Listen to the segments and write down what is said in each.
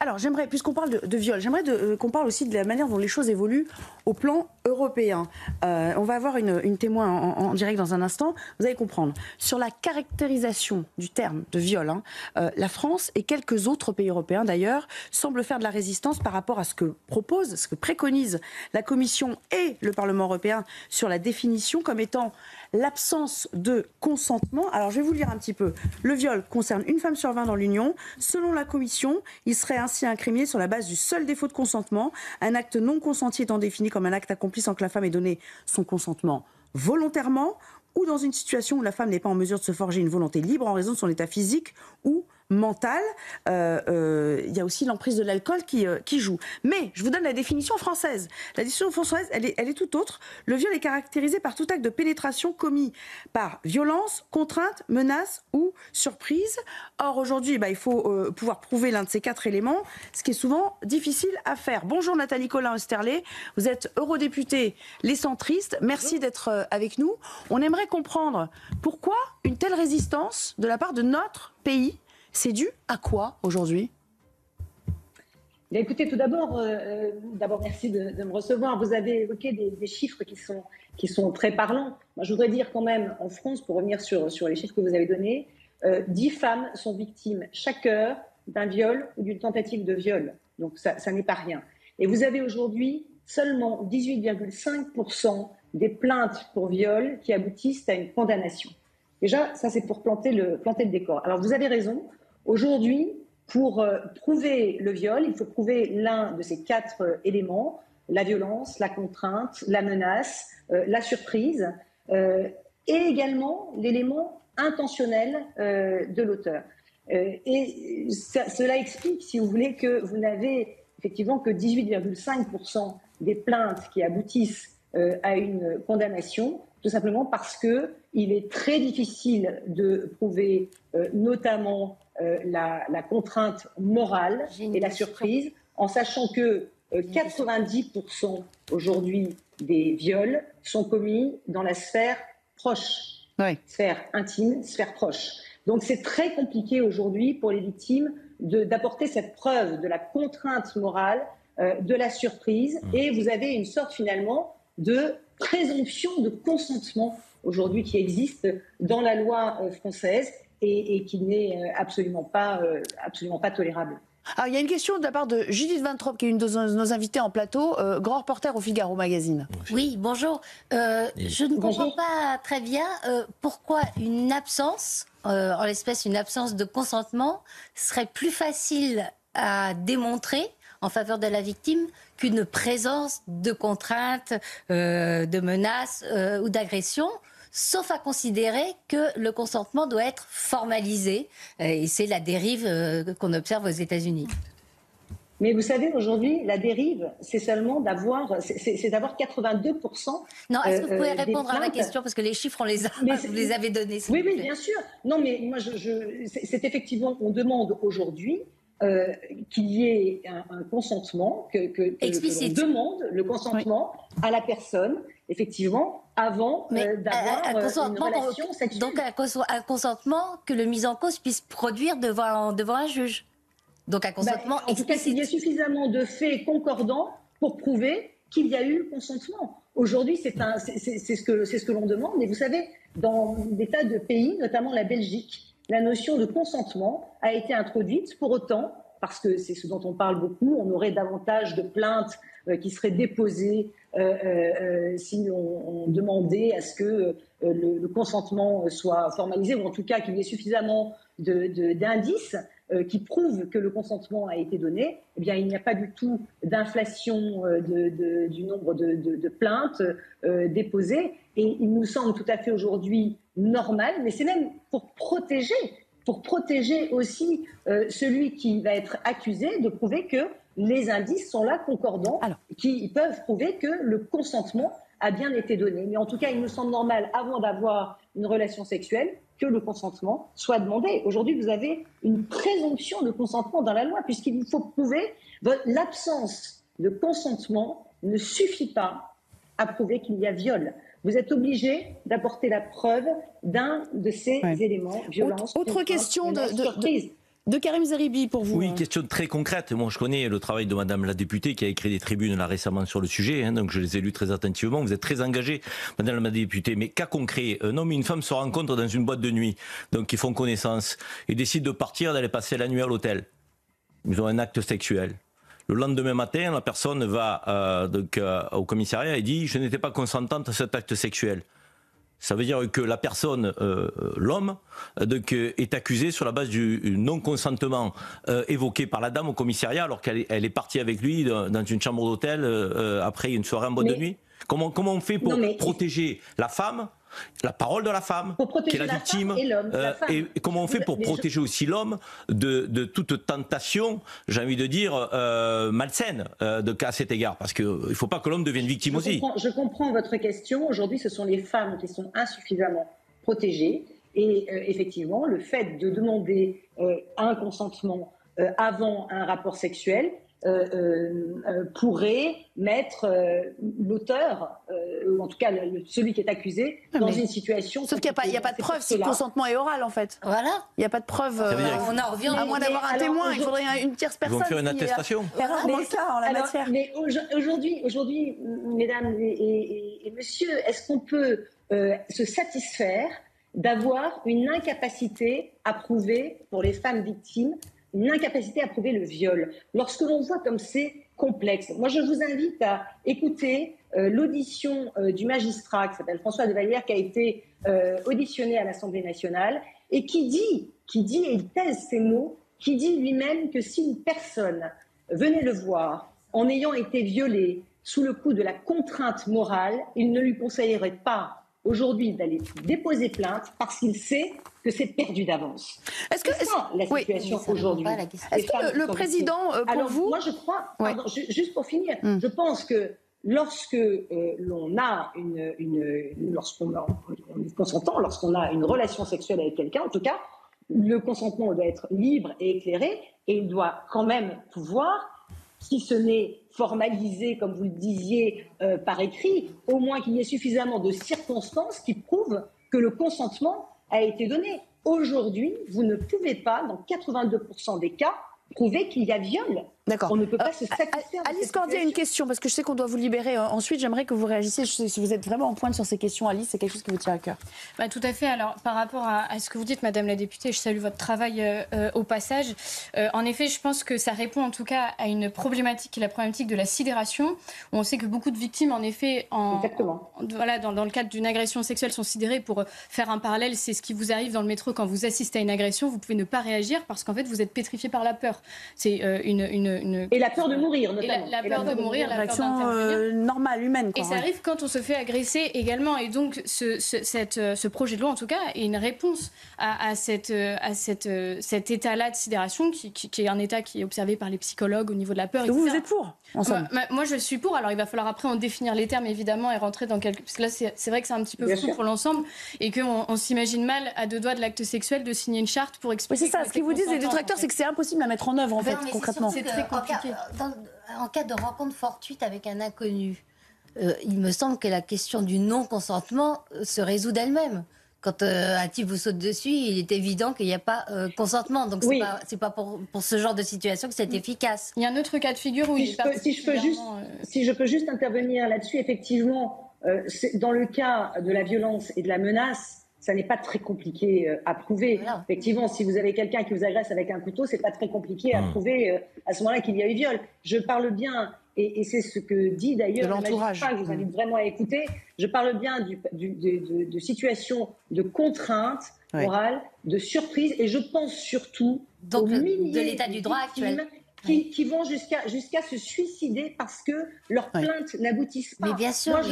Alors, j'aimerais, puisqu'on parle de viol, j'aimerais qu'on parle aussi de la manière dont les choses évoluent au plan européen. On va avoir une témoin en direct dans un instant. Vous allez comprendre. Sur la caractérisation du terme de viol, la France et quelques autres pays européens, d'ailleurs, semblent faire de la résistance par rapport à ce que propose, ce que préconise la Commission et le Parlement européen sur la définition comme étant l'absence de consentement. Alors, je vais vous lire un petit peu. Le viol concerne une femme sur 20 dans l'Union. Selon la Commission, il serait ainsi incriminé sur la base du seul défaut de consentement, un acte non consenti étant défini comme un acte accompli sans que la femme ait donné son consentement volontairement, ou dans une situation où la femme n'est pas en mesure de se forger une volonté libre en raison de son état physique ou mental. Il y a aussi l'emprise de l'alcool qui joue. Mais je vous donne la définition française. La définition française, elle est tout autre. Le viol est caractérisé par tout acte de pénétration commis par violence, contrainte, menace ou surprise. Or, aujourd'hui, il faut pouvoir prouver l'un de ces 4 éléments, ce qui est souvent difficile à faire. Bonjour Nathalie Colin-Oesterlé, vous êtes eurodéputée Les Centristes. Merci d'être avec nous. On aimerait comprendre pourquoi une telle résistance de la part de notre pays. C'est dû à quoi aujourd'hui ? Écoutez, tout d'abord, merci de me recevoir. Vous avez évoqué des chiffres qui sont très parlants. Moi, je voudrais dire quand même, en France, pour revenir sur les chiffres que vous avez donnés, 10 femmes sont victimes chaque heure d'un viol ou d'une tentative de viol. Donc ça n'est pas rien. Et vous avez aujourd'hui seulement 18,5% des plaintes pour viol qui aboutissent à une condamnation. Déjà, ça c'est pour planter le décor. Alors vous avez raison. Aujourd'hui, pour prouver le viol, il faut prouver l'un de ces 4 éléments, la violence, la contrainte, la menace, la surprise, et également l'élément intentionnel de l'auteur. Et cela explique, si vous voulez, que vous n'avez effectivement que 18,5% des plaintes qui aboutissent à une condamnation, tout simplement parce qu'il est très difficile de prouver notamment la contrainte morale et la surprise, en sachant que 90% aujourd'hui des viols sont commis dans la sphère proche, sphère intime, sphère proche. Donc c'est très compliqué aujourd'hui pour les victimes d'apporter cette preuve de la contrainte morale, de la surprise, et vous avez une sorte finalement de présomption de consentement aujourd'hui qui existe dans la loi française et qui n'est absolument pas tolérable. Alors, il y a une question de la part de Judith Van Trop, qui est une de nos invitées en plateau, grand reporter au Figaro Magazine. Oui, bonjour. Je ne comprends pas très bien pourquoi une absence, en l'espèce une absence de consentement, serait plus facile à démontrer en faveur de la victime qu'une présence de contraintes, de menaces ou d'agressions, sauf à considérer que le consentement doit être formalisé. Et c'est la dérive qu'on observe aux États-Unis. Mais vous savez, aujourd'hui, la dérive, c'est seulement d'avoir 82%. Non, est-ce que vous pouvez répondre à la question ? Parce que les chiffres, vous les avez donnés. Oui, bien sûr. Non, mais moi, c'est effectivement, on demande aujourd'hui qu'il y ait un consentement, que l'on demande le consentement à la personne, effectivement, avant d'avoir une relation sexuelle. Donc un consentement que le mis en cause puisse produire devant un juge. Donc un consentement explicite. En tout cas, qu'il y ait suffisamment de faits concordants pour prouver qu'il y a eu consentement. Aujourd'hui, c'est ce que l'on demande. Et vous savez, dans des tas de pays, notamment la Belgique, la notion de consentement a été introduite. Pour autant, parce que c'est ce dont on parle beaucoup, on aurait davantage de plaintes qui seraient déposées si on demandait à ce que le consentement soit formalisé, ou en tout cas qu'il y ait suffisamment d'indices qui prouvent que le consentement a été donné. Eh bien, il n'y a pas du tout d'inflation du nombre de plaintes déposées. Et il nous semble tout à fait aujourd'hui normal, mais c'est même pour protéger aussi celui qui va être accusé, de prouver que les indices sont là concordants, qui peuvent prouver que le consentement a bien été donné. Mais en tout cas, il nous semble normal, avant d'avoir une relation sexuelle, que le consentement soit demandé. Aujourd'hui, vous avez une présomption de consentement dans la loi, puisqu'il faut prouver l'absence de consentement ne suffit pas à prouver qu'il y a viol. Vous êtes obligé d'apporter la preuve d'un de ces éléments, violence, autre question surprise. De Karim Zeribi, pour vous. Oui, question très concrète. Moi, je connais le travail de Madame la députée qui a écrit des tribunes là récemment sur le sujet, donc je les ai lues très attentivement. Vous êtes très engagée, Madame la députée. Mais cas concret, un homme et une femme se rencontrent dans une boîte de nuit, donc ils font connaissance et décident de partir, d'aller passer la nuit à l'hôtel. Ils ont un acte sexuel. Le lendemain matin, la personne va au commissariat et dit « Je n'étais pas consentante à cet acte sexuel ». Ça veut dire que la personne, l'homme, est accusé sur la base du non-consentement évoqué par la dame au commissariat alors qu'elle est partie avec lui dans une chambre d'hôtel après une soirée en boîte de nuit. Comment on fait pour protéger la femme, la parole de la femme, qui est la victime, et comment on fait pour protéger aussi l'homme de toute tentation, j'ai envie de dire, malsaine à cet égard, parce qu'il ne faut pas que l'homme devienne victime aussi. Je comprends votre question. Aujourd'hui, ce sont les femmes qui sont insuffisamment protégées. Et effectivement, le fait de demander un consentement avant un rapport sexuel pourrait mettre l'auteur, ou en tout cas celui qui est accusé, dans une situation... Sauf qu'il n'y a pas de preuve si le consentement est oral, en fait. Voilà. Il n'y a pas de preuve. On en revient. À moins d'avoir un témoin, il faudrait une tierce personne. Ils vont faire une attestation. C'est rarement le cas en la matière. Mais aujourd'hui, mesdames et messieurs, est-ce qu'on peut se satisfaire d'avoir une incapacité à prouver pour les femmes victimes, une incapacité à prouver le viol? Lorsque l'on voit comme c'est complexe, moi je vous invite à écouter l'audition du magistrat qui s'appelle François de Vallière, qui a été auditionné à l'Assemblée nationale et qui dit, et il pèse ses mots, qui dit lui-même que si une personne venait le voir en ayant été violée sous le coup de la contrainte morale, il ne lui conseillerait pas aujourd'hui d'aller déposer plainte parce qu'il sait que c'est perdu d'avance. Est-ce que c'est ça la situation aujourd'hui? Est-ce que le président, pour vous... Moi je crois, pardon, juste pour finir, je pense que lorsque l'on a lorsqu'on est consentant, lorsqu'on a une relation sexuelle avec quelqu'un, en tout cas, le consentement doit être libre et éclairé, et il doit quand même pouvoir, si ce n'est formalisé, comme vous le disiez, par écrit, au moins qu'il y ait suffisamment de circonstances qui prouvent que le consentement a été donné. Aujourd'hui, vous ne pouvez pas, dans 82% des cas, prouver qu'il y a viol. D'accord. On ne peut pas se satisfaire. Alice Cordier a une question, parce que je sais qu'on doit vous libérer ensuite. J'aimerais que vous réagissiez. Je sais si vous êtes vraiment en pointe sur ces questions, Alice, c'est quelque chose qui vous tient à cœur. Tout à fait. Alors, par rapport à ce que vous dites, Madame la députée, je salue votre travail au passage. En effet, je pense que ça répond en tout cas à une problématique qui est la problématique de la sidération. On sait que beaucoup de victimes, en effet, dans le cadre d'une agression sexuelle, sont sidérées. Pour faire un parallèle, c'est ce qui vous arrive dans le métro quand vous assistez à une agression. Vous pouvez ne pas réagir parce qu'en fait, vous êtes pétrifié par la peur. C'est Et la peur de mourir, notamment. La peur de mourir, la peur réaction normale, humaine. Et ça arrive quand on se fait agresser également. Et donc, ce projet de loi, en tout cas, est une réponse à cet état-là de sidération, qui est un état qui est observé par les psychologues au niveau de la peur. Vous êtes pour, ensemble? Moi, je suis pour. Alors, il va falloir après en définir les termes, évidemment, et rentrer dans quelques... Parce que là, c'est vrai que c'est un petit peu flou pour l'ensemble, et qu'on s'imagine mal, à 2 doigts de l'acte sexuel, de signer une charte pour expliquer... Oui, c'est ça. Ce qu'ils vous disent, les détracteurs, c'est que c'est impossible à mettre en œuvre, en fait, concrètement. C'est très compliqué. En cas de rencontre fortuite avec un inconnu, il me semble que la question du non-consentement se résout d'elle-même. Quand un type vous saute dessus, il est évident qu'il n'y a pas consentement. Donc, c'est pas pour ce genre de situation que c'est efficace. Il y a un autre cas de figure où si je peux juste intervenir là-dessus, effectivement, dans le cas de la violence et de la menace, ça n'est pas très compliqué à prouver. Voilà. Effectivement, si vous avez quelqu'un qui vous agresse avec un couteau, c'est pas très compliqué à prouver à ce moment-là qu'il y a eu viol. Je parle bien, et c'est ce que dit d'ailleurs l'entourage, que je vous invite vraiment à écouter, je parle bien de situations de contrainte morale, de surprise, et je pense surtout aux milliers de l'état du droit actuel. Qui vont jusqu'à se suicider parce que leurs plaintes n'aboutissent pas. Mais bien sûr. Moi,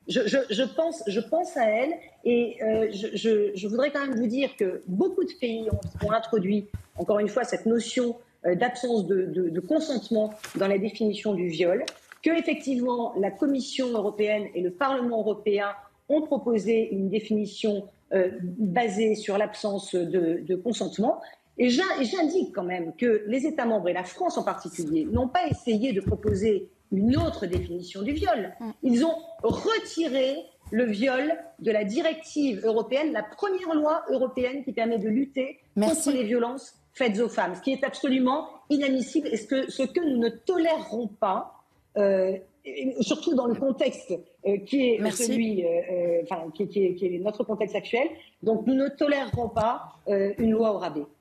je pense à elle, et je voudrais quand même vous dire que beaucoup de pays ont introduit, encore une fois, cette notion d'absence de consentement dans la définition du viol, que effectivement la Commission européenne et le Parlement européen ont proposé une définition basée sur l'absence de consentement. Et j'indique quand même que les États membres, et la France en particulier, n'ont pas essayé de proposer une autre définition du viol. Ils ont retiré le viol de la directive européenne, la première loi européenne qui permet de lutter contre les violences faites aux femmes, ce qui est absolument inadmissible et ce que nous ne tolérerons pas, surtout dans le contexte qui est celui, qui est notre contexte actuel. Donc nous ne tolérerons pas une loi au rabais.